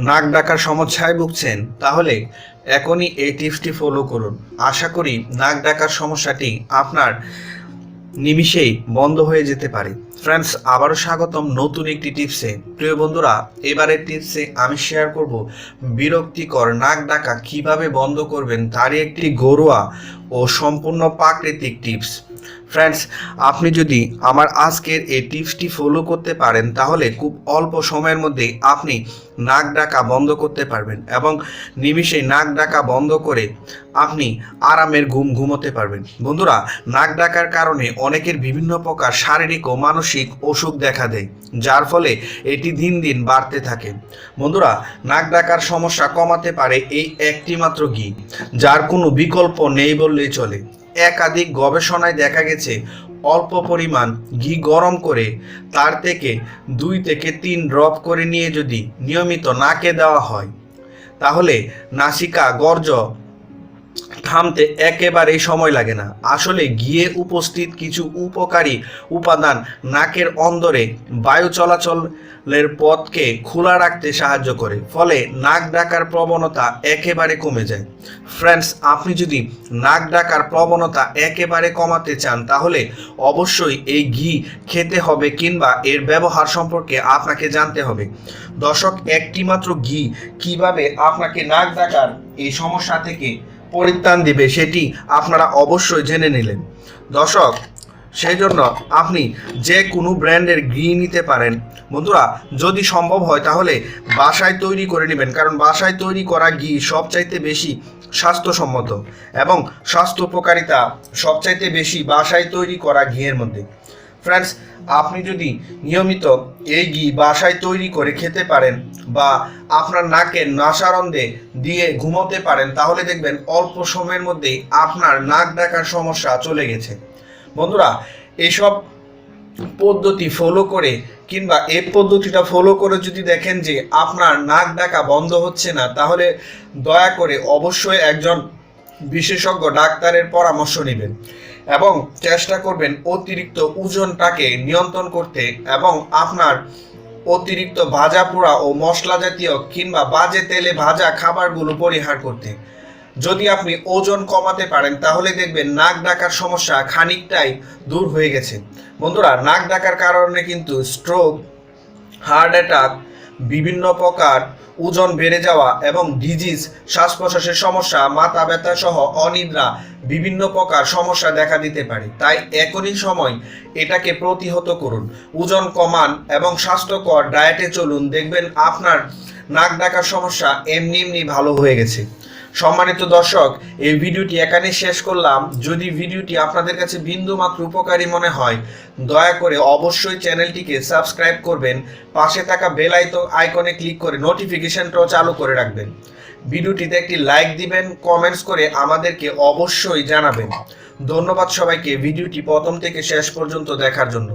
নাক ডাকার সমস্যায় ভুগছেন, তাহলে এখনই এই টিপসটি ফলো করুন। আশা করি নাক ডাকার সমস্যাটি আপনার নিমিষেই বন্ধ হয়ে যেতে পারে। ফ্রেন্ডস, আবারও স্বাগতম নতুন একটি টিপসে। প্রিয় বন্ধুরা, এবারের টিপসে আমি শেয়ার করব বিরক্তিকর নাক ডাকা কিভাবে বন্ধ করবেন তারই একটি ঘরোয়া ও সম্পূর্ণ প্রাকৃতিক টিপস। ফ্রেন্ডস, আপনি যদি আমার আজকের এই টিপসটি ফলো করতে পারেন তাহলে খুব অল্প সময়ের মধ্যে আপনি নাক ডাকা বন্ধ করতে পারবেন এবং নিমিষেই নাক ডাকা বন্ধ করে আপনি আরামের ঘুমোতে পারবেন। বন্ধুরা, নাক ডাকার কারণে অনেকের বিভিন্ন প্রকার শারীরিক ও মানসিক অসুখ দেখা দেয়, যার ফলে এটি দিন দিন বাড়তে থাকে। বন্ধুরা, নাক ডাকার সমস্যা কমাতে পারে এই একটি মাত্র ঘি, যার কোনো বিকল্প নেই বললেই চলে। একাধিক গবেষণায় দেখা গেছে অল্প পরিমাণ ঘি গরম করে তার থেকে 2 থেকে 3 ড্রপ করে নিয়ে যদি নিয়মিত নাকে দেওয়া হয় তাহলে নাসিকা গর্জ থামতে একেবারেই সময় লাগে না। আসলে ঘিয়ে উপস্থিত কিছু উপকারী উপাদান নাকের অন্দরে বায়ু চলাচলের পথকে খোলা রাখতে সাহায্য করে, ফলে নাক ডাকার প্রবণতা একেবারে কমে যায়। ফ্রেন্ডস, আপনি যদি নাক ডাকার প্রবণতা একেবারে কমাতে চান তাহলে অবশ্যই এই ঘি খেতে হবে কিংবা এর ব্যবহার সম্পর্কে আপনাকে জানতে হবে। দর্শক, একটি মাত্র ঘি কিভাবে আপনাকে নাক ডাকার এই সমস্যা থেকে পরিত্রাণ দিবে সেটি আপনারা অবশ্যই জেনে নিলেন। দর্শক, সেই জন্য আপনি যে কোনো ব্র্যান্ডের ঘি নিতে পারেন। বন্ধুরা, যদি সম্ভব হয় তাহলে বাসায় তৈরি করে নেবেন, কারণ বাসায় তৈরি করা ঘি সবচাইতে বেশি স্বাস্থ্যসম্মত এবং স্বাস্থ্য উপকারিতা সবচাইতে বেশি বাসায় তৈরি করা ঘিয়ের মধ্যে। ফ্রেন্ডস, আপনি যদি নিয়মিত এই ঘি বাসায় তৈরি করে খেতে পারেন বা আপনার নাকে নাসারন্ধে দিয়ে ঘুমোতে পারেন তাহলে দেখবেন অল্প সময়ের মধ্যেই আপনার নাক ডাকার সমস্যা চলে গেছে। বন্ধুরা, এইসব পদ্ধতি ফলো করে কিংবা এই পদ্ধতিটা ফলো করে যদি দেখেন যে আপনার নাক ডাকা বন্ধ হচ্ছে না তাহলে দয়া করে অবশ্যই একজন বিশেষজ্ঞ ডাক্তারের পরামর্শ নেবেন এবং চেষ্টা করবেন অতিরিক্ত ওজনটাকে নিয়ন্ত্রণ করতে এবং আপনার অতিরিক্ত ভাজা পোড়া ও মশলা জাতীয় কিংবা বাজে তেলে ভাজা খাবারগুলো পরিহার করতে। যদি আপনি ওজন কমাতে পারেন তাহলে দেখবেন নাক ডাকার সমস্যা খানিকটাই দূর হয়ে গেছে। বন্ধুরা, নাক ডাকার কারণে কিন্তু স্ট্রোক, হার্ট অ্যাটাক, বিভিন্ন প্রকার ওজন বেড়ে যাওয়া এবং ডিজিজ, শ্বাস প্রশ্বাসের সমস্যা, মাথা ব্যথা সহ অনিদ্রা বিভিন্ন প্রকার সমস্যা দেখা দিতে পারে। তাই এখনই সময় এটাকে প্রতিহত করুন, ওজন কমান এবং স্বাস্থ্যকর ডায়েটে চলুন। দেখবেন আপনার নাক ডাকার সমস্যা এমনি ভালো হয়ে গেছে। সম্মানিত দর্শক, এই ভিডিওটি এখানে শেষ করলাম। যদি ভিডিওটি আপনাদের কাছে বিন্দুমাত্র উপকারী মনে হয় দয়া করে অবশ্যই চ্যানেলটিকে সাবস্ক্রাইব করবেন, পাশে থাকা বেল আইকনে ক্লিক করে নোটিফিকেশনটাও চালু করে রাখবেন। ভিডিওটিতে একটি লাইক দিবেন, কমেন্টস করে আমাদেরকে অবশ্যই জানাবেন। ধন্যবাদ সবাইকে ভিডিওটি প্রথম থেকে শেষ পর্যন্ত দেখার জন্য।